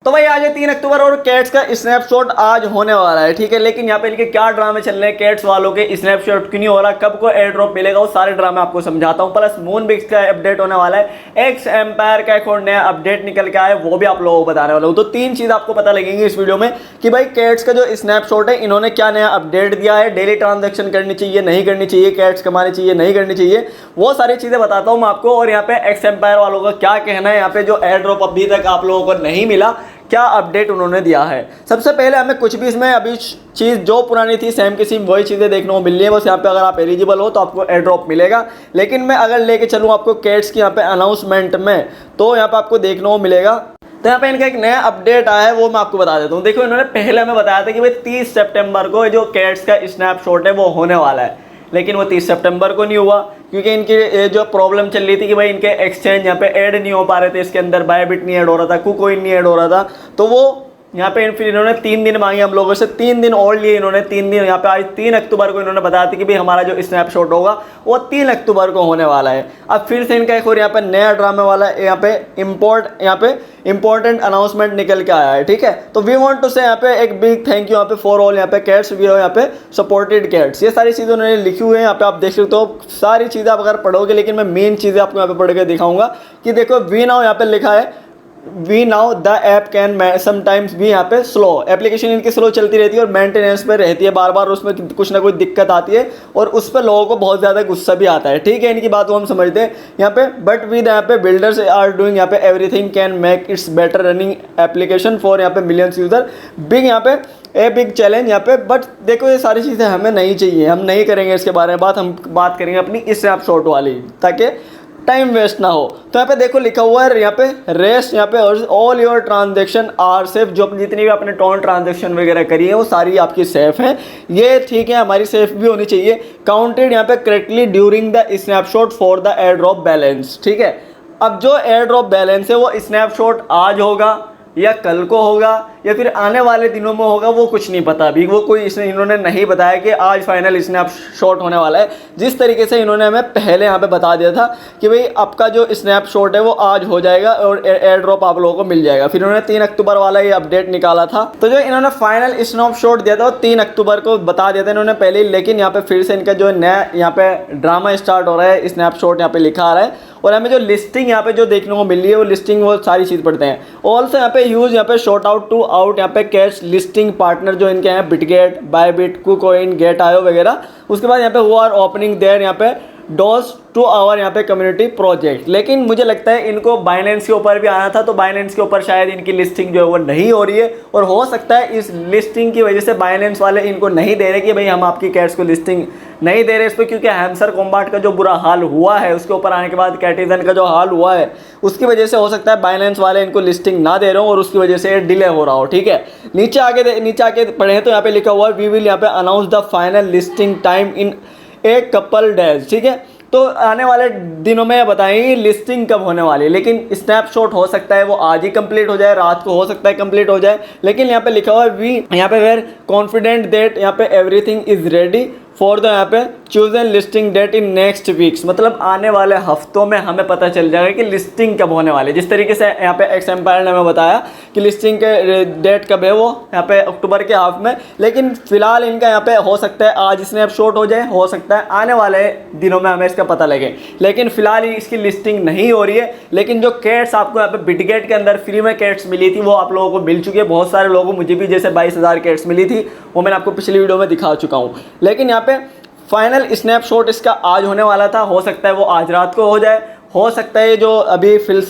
तो भाई आज है 3 अक्टूबर और कैट्स का स्नैपशॉट आज होने वाला है, ठीक है। लेकिन यहाँ पे इनके क्या ड्रामे चल रहे हैं, कैट्स वालों के स्नैपशॉट क्यों नहीं हो रहा, कब को एयर ड्रॉप मिलेगा, वो सारे ड्रामे आपको समझाता हूँ। प्लस मूनबिक्स का अपडेट होने वाला है, एक्स एम्पायर का एक और नया अपडेट निकल के आया है, वो भी आप लोगों को बताने वाला हूँ। तो 3 चीज़ आपको पता लगेंगी इस वीडियो में कि भाई कैट्स का जो स्नैपशॉट है इन्होंने क्या नया अपडेट दिया है, डेली ट्रांजेक्शन करनी चाहिए नहीं करनी चाहिए, कैट्स कमानी चाहिए नहीं करनी चाहिए, वो सारी चीज़ें बताता हूँ मैं आपको। और यहाँ पे एक्स एम्पायर वालों का क्या कहना है, यहाँ पे जो एयर ड्रॉप अभी तक आप लोगों को नहीं मिला, क्या अपडेट उन्होंने दिया है। सबसे पहले हमें कुछ भी इसमें अभी चीज़ जो पुरानी थी सेम की सेम वही चीज़ें देखने को मिल रही है। बस यहाँ पे अगर आप एलिजिबल हो तो आपको एयर ड्रॉप मिलेगा। लेकिन मैं अगर लेके चलूँ आपको कैट्स की यहाँ पे अनाउंसमेंट में, तो यहाँ पे आपको देखने को मिलेगा। तो यहाँ पे इनका एक नया अपडेट आया है, वो मैं आपको बता देता हूँ। देखो इन्होंने पहले हमें बताया था कि भाई 30 सितंबर को जो कैट्स का स्नैपशॉट है वो होने वाला है, लेकिन वो 30 सितंबर को नहीं हुआ क्योंकि इनकी जो प्रॉब्लम चल रही थी कि भाई इनके एक्सचेंज यहाँ पे ऐड नहीं हो पा रहे थे, इसके अंदर बायबिट नहीं ऐड हो रहा था, कुकॉइन नहीं ऐड हो रहा था। तो वो यहाँ पे फिर इन्होंने 3 दिन मांगे हम लोगों से, 3 दिन और लिए इन्होंने। 3 दिन यहाँ पे आज 3 अक्टूबर को इन्होंने बताया था कि भाई हमारा जो स्नैपशॉट होगा वो 3 अक्टूबर को होने वाला है। अब फिर से इनका एक और यहाँ पे नया ड्रामे वाला है, यहाँ पे इंपॉर्टेंट अनाउंसमेंट निकल के आया है, ठीक है। तो वी वांट टू से यहाँ पे एक बिग थैंक यू यहाँ पे फॉर ऑल यहाँ पे कैट्स वी यहाँ पे सपोर्टेड कैट्स, ये सारी चीज़ें उन्होंने लिखी हुई है। यहाँ पे आप देख सकते हो सारी चीज़ें आप अगर पढ़ोगे, लेकिन मैं मेन चीज़ें आपको यहाँ पे पढ़ के दिखाऊंगा कि देखो वी नाउ यहाँ पे लिखा है we now the app can sometimes भी यहाँ पे स्लो, एप्लीकेशन इनकी स्लो चलती रहती है और मेंटेनेंस पे रहती है, बार बार उसमें कुछ ना कुछ दिक्कत आती है और उस पर लोगों को बहुत ज़्यादा गुस्सा भी आता है, ठीक है। इनकी बात को हम समझते हैं यहाँ पे। बट विद यहाँ पे बिल्डर्स आर डूइंग यहाँ पे everything can make it's better running application for यहाँ पे मिलियंस यूजर, बिग यहाँ पे ए बिग चैलेंज यहाँ पे। बट देखो ये सारी चीज़ें हमें नहीं चाहिए, हम नहीं करेंगे इसके बारे में बात, हम बात करेंगे अपनी स्नैपशॉट वाली, ताकि टाइम वेस्ट ना हो। तो यहाँ पे देखो लिखा हुआ है यहाँ पे रेस्ट, यहाँ पे all your transaction are safe, जो जितनी भी आपने टोन ट्रांजेक्शन वगैरह करी है वो सारी आपकी सेफ है, ये ठीक है, हमारी सेफ भी होनी चाहिए। काउंटेड यहाँ पे correctly during the snapshot for the air drop balance, ठीक है। अब जो एयर ड्रॉप बैलेंस है वो स्नैपशॉट आज होगा या कल को होगा या फिर आने वाले दिनों में होगा, वो कुछ नहीं पता अभी, वो कोई इन्होंने नहीं बताया कि आज फाइनल स्नैपशॉट होने वाला है। जिस तरीके से इन्होंने हमें पहले यहाँ पे बता दिया था कि भाई आपका जो स्नैपशॉट है वो आज हो जाएगा और एयर ड्रॉप आप लोगों को मिल जाएगा, फिर इन्होंने 3 अक्टूबर वाला ये अपडेट निकाला था। तो जो इन्होंने फाइनल स्नैपशॉट दिया था वो 3 अक्टूबर को बता दिया था इन्होंने पहले ही। लेकिन यहाँ पे फिर से इनका जो नया यहाँ पे ड्रामा स्टार्ट हो रहा है, स्नैपशॉट यहाँ पे लिखा आ रहा है और हमें जो लिस्टिंग यहाँ पे जो देखने को मिल रही है वो लिस्टिंग वो सारी चीज़ पढ़ते हैं। ऑल्सो यहाँ पे यूज यहाँ पे शॉर्ट आउट टू आउट यहाँ पे कैश लिस्टिंग पार्टनर जो इनके हैं बिटगेट, बायबिट, कुकॉइन, गेट आयो वगैरह। उसके बाद यहाँ पे हु आर ओपनिंग देयर यहाँ पे डोज टू आवर यहाँ पे कम्युनिटी प्रोजेक्ट। लेकिन मुझे लगता है इनको बाइनेंस के ऊपर भी आना था, तो बाइनेंस के ऊपर शायद इनकी लिस्टिंग जो है वो नहीं हो रही है और हो सकता है इस लिस्टिंग की वजह से बाइनेंस वाले इनको नहीं दे रहे कि भाई हम आपकी कैट्स को लिस्टिंग नहीं दे रहे इस पर, क्योंकि हैमस्टर कॉम्बैट का जो बुरा हाल हुआ है उसके ऊपर आने के बाद कैटिजन का जो हाल हुआ है उसकी वजह से हो सकता है बाइनेंस वाले इनको लिस्टिंग ना दे रहे हो और उसकी वजह से डिले हो रहा हो, ठीक है। नीचे आके पढ़े तो यहाँ पे लिखा हुआ है वी विल यहाँ पे announce the final listing time in a couple days, ठीक है। तो आने वाले दिनों में बताएंगे लिस्टिंग कब होने वाली है। लेकिन स्नैपशॉट हो सकता है वो आज ही कंप्लीट हो जाए, रात को हो सकता है कंप्लीट हो जाए। लेकिन यहाँ पे लिखा हुआ है वी यहाँ पे वेर कॉन्फिडेंट दैट यहाँ पे everything is ready for the यहाँ पे chosen listing date in next weeks, मतलब आने वाले हफ्तों में हमें पता चल जाएगा कि लिस्टिंग कब होने वाली है। जिस तरीके से यहाँ पे एक्स एम्पायर ने हमें बताया कि लिस्टिंग के डेट कब है वो यहाँ पे अक्टूबर के हाफ में, लेकिन फिलहाल इनका यहाँ पे हो सकता है आज स्नैपशॉट हो जाए, हो सकता है आने वाले दिनों में हमें इसका पता लगे। लेकिन फिलहाल इसकी लिस्टिंग नहीं हो रही है। लेकिन जो कैट्स आपको यहाँ पे बिटगेट के अंदर फ्री में कैट्स मिली थी वो आप लोगों को मिल चुकी है, बहुत सारे लोगों को, मुझे भी जैसे 22,000 कैट्स मिली थी, वो मैंने आपको पिछली वीडियो में दिखा चुका हूँ। लेकिन यहाँ पे फाइनल स्नैपशॉट इसका आज होने वाला था, हो सकता है वो आज रात को हो जाए, हो सकता है जो अभी फिर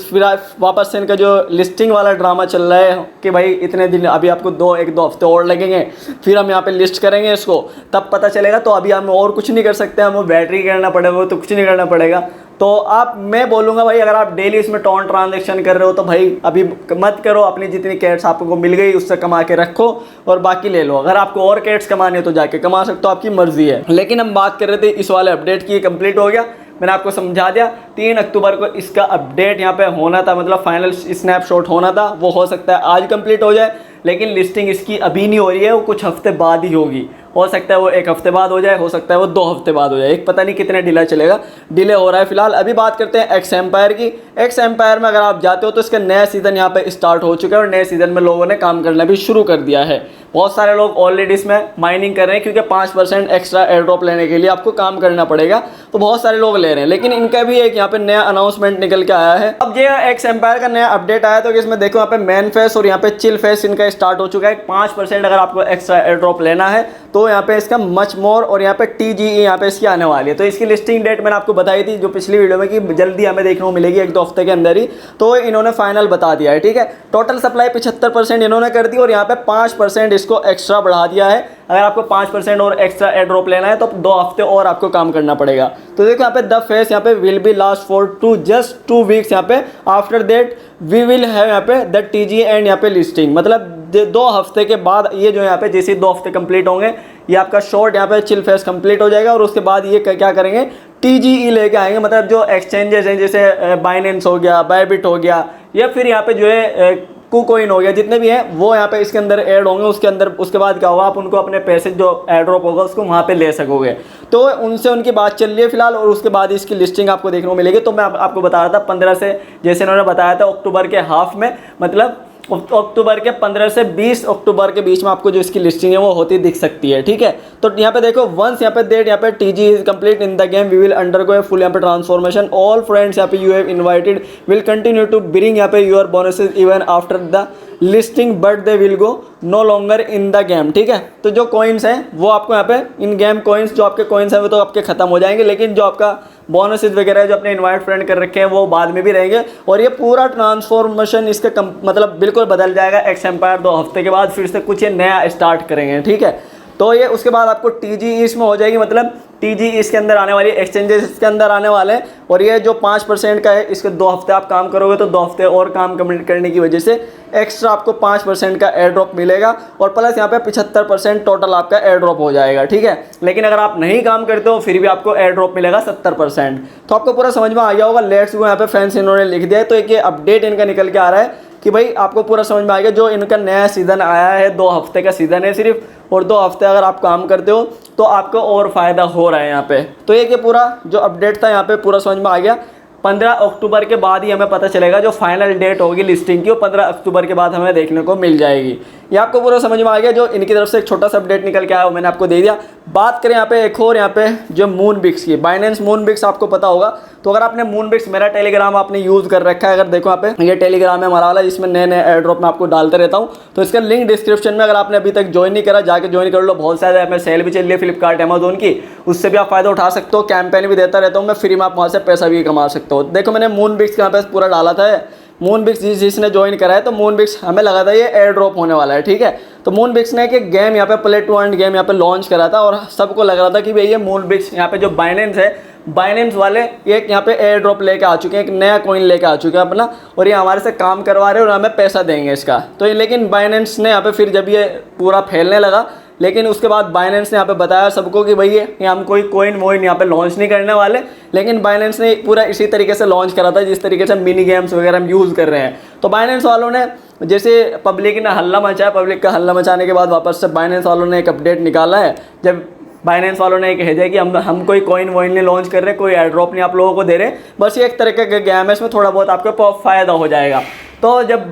वापस से इनका जो लिस्टिंग वाला ड्रामा चल रहा है कि भाई इतने दिन अभी आपको एक दो हफ्ते और लगेंगे, फिर हम यहाँ पे लिस्ट करेंगे इसको, तब पता चलेगा। तो अभी हम और कुछ नहीं कर सकते, हमें बैटरी करना पड़ेगा, तो कुछ नहीं करना पड़ेगा। तो मैं बोलूँगा भाई अगर आप डेली इसमें टोन ट्रांजेक्शन कर रहे हो तो भाई अभी मत करो, अपनी जितनी कैट्स आपको मिल गई उससे कमा के रखो और बाकी ले लो। अगर आपको और कैट्स कमाने हो तो जाके कमा सकते हो, आपकी मर्जी है। लेकिन हम बात कर रहे थे इस वाले अपडेट की, कंप्लीट हो गया, मैंने आपको समझा दिया। 3 अक्टूबर को इसका अपडेट यहाँ पे होना था, मतलब फाइनल स्नैपशॉट होना था, वो हो सकता है आज कंप्लीट हो जाए। लेकिन लिस्टिंग इसकी अभी नहीं हो रही है, वो कुछ हफ्ते बाद ही होगी। हो सकता है वो 1 हफ्ते बाद हो जाए, हो सकता है वो 2 हफ्ते बाद हो जाए, एक पता नहीं कितने डिले हो रहा है। फिलहाल अभी बात करते हैं एक्स एम्पायर की। एक्स एम्पायर में अगर आप जाते हो तो इसका नया सीज़न यहाँ पे स्टार्ट हो चुका है और नए सीज़न में लोगों ने काम करना भी शुरू कर दिया है। बहुत सारे लोग ऑलरेडी इसमें माइनिंग कर रहे हैं क्योंकि 5% एक्स्ट्रा एयर ड्रॉप लेने के लिए आपको काम करना पड़ेगा, तो बहुत सारे लोग ले रहे हैं। लेकिन इनका भी एक यहाँ पे नया अनाउंसमेंट निकल के आया है। अब ये एक्स एम्पायर का नया अपडेट आया तो इसमें देखो यहाँ पे मेन फेस और यहाँ पे चिल फेस इनका स्टार्ट हो चुका है। 5% अगर आपको एक्स्ट्रा एयर ड्रॉप लेना है तो यहाँ पे इसका मच मोर और यहाँ पे TGE यहाँ पे इसकी आने वाली है। तो इसकी लिस्टिंग डेट मैंने आपको बताई थी जो पिछली वीडियो में कि जल्दी हमें देखने को मिलेगी 1-2 हफ्ते के अंदर ही, तो इन्होंने फाइनल बता दिया है। ठीक है, टोटल सप्लाई 75% इन्होंने कर दी और यहाँ पे 5% इसको एक्स्ट्रा बढ़ा दिया है। अगर आपको 5% और एक्स्ट्रा एयर ड्रॉप लेना है तो 2 हफ्ते और आपको काम करना पड़ेगा। तो देखो यहाँ पे द फेस यहाँ पे will be last for just 2 weeks यहाँ पे, after that we will have यहाँ पे द TGE एंड यहाँ पे लिस्टिंग, मतलब 2 हफ्ते के बाद ये जो यहाँ पे जैसे 2 हफ्ते कंप्लीट होंगे ये आपका शॉर्ट यहाँ पे चिल फेस कंप्लीट हो जाएगा और उसके बाद ये क्या करेंगे TGE लेके आएंगे। मतलब जो एक्सचेंजेस हैं जैसे बाइनेंस हो गया, बायबिट हो गया या फिर यहाँ पे जो है KuCoin हो गया, जितने भी हैं वो यहाँ पे इसके अंदर ऐड होंगे। उसके अंदर उसके बाद क्या होगा, आप उनको अपने पैसे जो एयर ड्रॉप होगा उसको वहाँ पे ले सकोगे। तो उनसे उनकी बात चल रही है फिलहाल और उसके बाद इसकी लिस्टिंग आपको देखने को मिलेगी। तो मैं आपको बता रहा था 15 से, जैसे इन्होंने बताया था अक्टूबर के हाफ में, मतलब अक्टूबर के 15 से 20 अक्टूबर के बीच में आपको जो इसकी लिस्टिंग है वो होती दिख सकती है। ठीक है, तो यहाँ पे देखो वंस यहाँ पे डेट यहाँ पे TGE is complete in the game we will undergo a full यहाँ पे ट्रांसफॉर्मेशन। ऑल फ्रेंड्स यहाँ पे you have invited will continue to bring यहाँ पे your bonuses even after the listing but they will go no longer in the game. ठीक है, तो जो कॉइन्स हैं वो आपको यहाँ पे इन गेम कॉइन्स जो आपके कॉइन्स हैं वो तो आपके खत्म हो जाएंगे, लेकिन जो आपका बोनसेस वगैरह जो अपने इनवाइट फ्रेंड कर रखे हैं वो बाद में भी रहेंगे। और ये पूरा ट्रांसफॉर्मेशन इसका मतलब बिल्कुल बदल जाएगा। एक्स एम्पायर 2 हफ्ते के बाद फिर से कुछ ये नया स्टार्ट करेंगे। ठीक है, तो ये उसके बाद आपको TGE इसमें हो जाएगी, मतलब TGE इसके अंदर आने वाली, एक्सचेंजेस इसके अंदर आने वाले हैं। और ये जो 5% का है इसके 2 हफ्ते आप काम करोगे तो 2 हफ्ते और काम कंप्लीट करने की वजह से एक्स्ट्रा आपको 5% का एयर ड्रॉप मिलेगा और प्लस यहाँ पे 75% टोटल आपका एयर ड्रॉप हो जाएगा। ठीक है, लेकिन अगर आप नहीं काम करते हो फिर भी आपको एयर ड्रॉप मिलेगा 70%। तो आपको पूरा समझ में आ गया होगा। लेट्स गो यहाँ पे फ्रेंड्स इन्होंने लिख दिया है, तो एक ये अपडेट इनका निकल के आ रहा है कि भाई आपको पूरा समझ में आ गया। जो इनका नया सीज़न आया है 2 हफ्ते का सीज़न है सिर्फ, और 2 हफ्ते अगर आप काम करते हो तो आपको और फ़ायदा हो रहा है यहाँ पे। तो ये पूरा जो अपडेट था यहाँ पे पूरा समझ में आ गया। 15 अक्टूबर के बाद ही हमें पता चलेगा, जो फाइनल डेट होगी लिस्टिंग की वो 15 अक्टूबर के बाद हमें देखने को मिल जाएगी। ये आपको पूरा समझ में आ गया। जो इनकी तरफ से एक छोटा सा अपडेट निकल के आया वो मैंने आपको दे दिया। बात करें यहाँ पे एक और यहाँ पे जो मूनबिक्स की, बाइनेंस मूनबिक्स आपको पता होगा। तो अगर आपने मूनबिक्स, मेरा टेलीग्राम आपने यूज़ कर रखा है, अगर देखो यहाँ पे ये टेलीग्राम है हमारा वाला, जिसमें नए नए एयर ड्रॉप मैं आपको डालते रहता हूँ। तो इसका लिंक डिस्क्रिप्शन में, अगर आपने अभी तक ज्वाइन नहीं करा जाके ज्वाइन कर लो। बहुत सारे ऐप में सेल भी चल रही है फ्लिपकार्ट अमेजोन की, उससे भी आप फायदा उठा सकते हो। कैंपेन भी देता रहता हूँ मैं फ्री में, आप वहाँ से पैसा भी कमा सकते हो। देखो मैंने मूनबिक्स यहाँ पे पूरा डाला था। मूनबिक्स जिसने ज्वाइन करा है तो मूनबिक्स हमें लगा था ये एयर ड्रॉप होने वाला है। ठीक है, तो मूनबिक्स ने एक गेम यहाँ पे प्ले टू अर्न गेम यहाँ पे लॉन्च करा था और सबको लग रहा था कि भाई ये मूनबिक्स यहाँ पे जो बाइनेंस है, बाइनेंस वाले एक यहाँ पे एयर ड्रॉप लेके आ चुके हैं, एक नया कॉइन लेके आ चुके हैं अपना, और ये हमारे से काम करवा रहे हैं और हमें पैसा देंगे इसका। तो ये लेकिन बाइनेंस ने यहाँ पे फिर जब ये पूरा फैलने लगा, लेकिन उसके बाद बाइनेंस ने यहाँ पे बताया सबको कि भाई ये हम कोई कोइन वोइन यहाँ पे लॉन्च नहीं करने वाले। लेकिन बाइनेंस ने पूरा इसी तरीके से लॉन्च करा था जिस तरीके से मिनी गेम्स वगैरह हम यूज़ कर रहे हैं। तो बाइनेंस वालों ने, जैसे पब्लिक ने हल्ला मचाया, पब्लिक का हल्ला मचाने के बाद वापस से बाइनेंस वालों ने एक अपडेट निकाला है। जब बाइनेंस वालों ने कह दिया कि हम कोई कॉइन वॉइन नहीं लॉन्च कर रहे, कोई एयर ड्रॉप नहीं आप लोगों को दे रहे, बस ये एक तरीके का गेम है, इसमें थोड़ा बहुत आपको फ़ायदा हो जाएगा। तो जब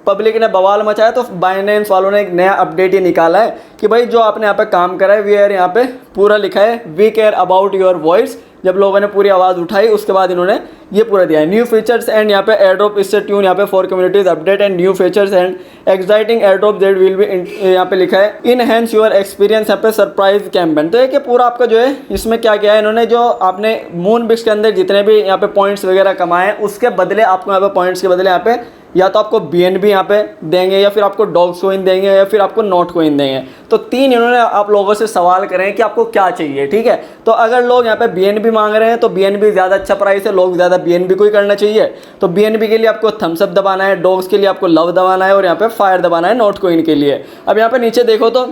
पब्लिक ने बवाल मचाया तो बाइनेंस वालों ने एक नया अपडेट ये निकाला है कि भाई जो आपने यहाँ पे काम करा है, वी आर, यहाँ पे पूरा लिखा है we care about your voice. जब लोगों ने पूरी आवाज़ उठाई उसके बाद इन्होंने ये पूरा दिया है। न्यू फीचर्स एंड यहाँ पे एयर ड्रॉप इससे ट्यून यहाँ पे for communities update and new features and exciting air drop that will be, यहाँ पे लिखा है इनहेंस योर एक्सपीरियंस यहाँ पे सरप्राइज कैंपेन। तो ये पूरा आपका जो है इसमें क्या किया है इन्होंने, जो आपने मूनबिक्स के अंदर जितने भी यहाँ पे पॉइंट्स वगैरह कमाए हैं उसके बदले आपको यहाँ पे पॉइंट्स के बदले यहाँ पे या तो आपको BNB यहाँ पे देंगे, या फिर आपको डॉग्स कोइन देंगे, या फिर आपको नोट कोइन देंगे। तो 3 इन्होंने आप लोगों से सवाल करें कि आपको क्या चाहिए। ठीक है, तो अगर लोग यहाँ पे BNB मांग रहे हैं तो BNB ज़्यादा अच्छा प्राइस है, लोग ज़्यादा BNB को ही करना चाहिए। तो BNB के लिए आपको थम्स अप दबाना है, डॉग्स के लिए आपको लव दबाना है और यहाँ पे फायर दबाना है नोट कोइन के लिए। अब यहाँ पे नीचे देखो तो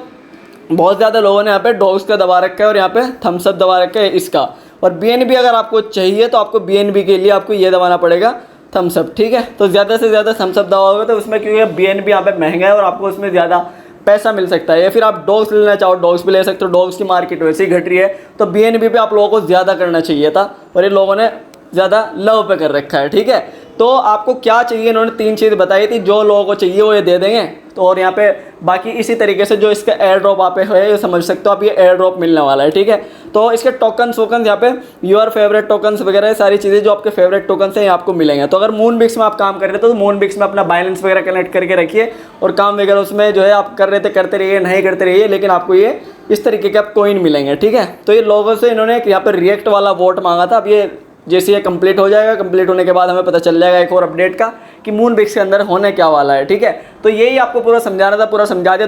बहुत ज़्यादा लोगों ने यहाँ पे डॉग्स का दबा रखा है और यहाँ पे थम्स अप दबा रखा है इसका। और BNB अगर आपको चाहिए तो आपको BNB के लिए आपको ये दबाना पड़ेगा थम्स अप। ठीक है, तो ज़्यादा से ज़्यादा थम्स अप दबाओगे तो उसमें, क्योंकि BNB यहाँ पे महंगा है और आपको उसमें ज़्यादा पैसा मिल सकता है। या फिर आप डॉग्स लेना चाहो डॉग्स भी ले सकते हो, डॉग्स की मार्केट वैसे ही घट रही है, तो BNB पे आप लोगों को ज़्यादा करना चाहिए था और ये लोगों ने ज़्यादा लव पे कर रखा है। ठीक है, तो आपको क्या चाहिए इन्होंने 3 चीज़ बताई थी, जो लोगों को चाहिए वो ये दे देंगे। तो और यहाँ पे बाकी इसी तरीके से जो इसका एयर ड्रॉप आप है ये समझ सकते हो आप, ये एयर ड्रॉप मिलने वाला है। ठीक है, तो इसके टोकन्स वोकन्स यहाँ पे योर फेवरेट टोकन्स वगैरह सारी चीज़ें जो आपके फेवरेट टोकन्स हैं ये आपको मिलेंगे। तो अगर मूनबिक्स में आप काम कर रहे थे तो मूनबिक्स में अपना बाइनेंस वगैरह कनेक्ट करके रखिए और काम वगैरह उसमें जो है आप कर रहे थे करते रहिए, नहीं करते रहिए, लेकिन आपको ये इस तरीके के आप कॉइन मिलेंगे। ठीक है, तो ये लोगों से इन्होंने यहाँ पर रिएक्ट वाला वोट मांगा था। अब ये जैसे ये कंप्लीट हो जाएगा, कंप्लीट होने के बाद हमें पता चल जाएगा एक और अपडेट का कि मूनबिक्स के अंदर होने क्या वाला है। ठीक है, तो यही आपको पूरा समझाना था, पूरा समझा दिया।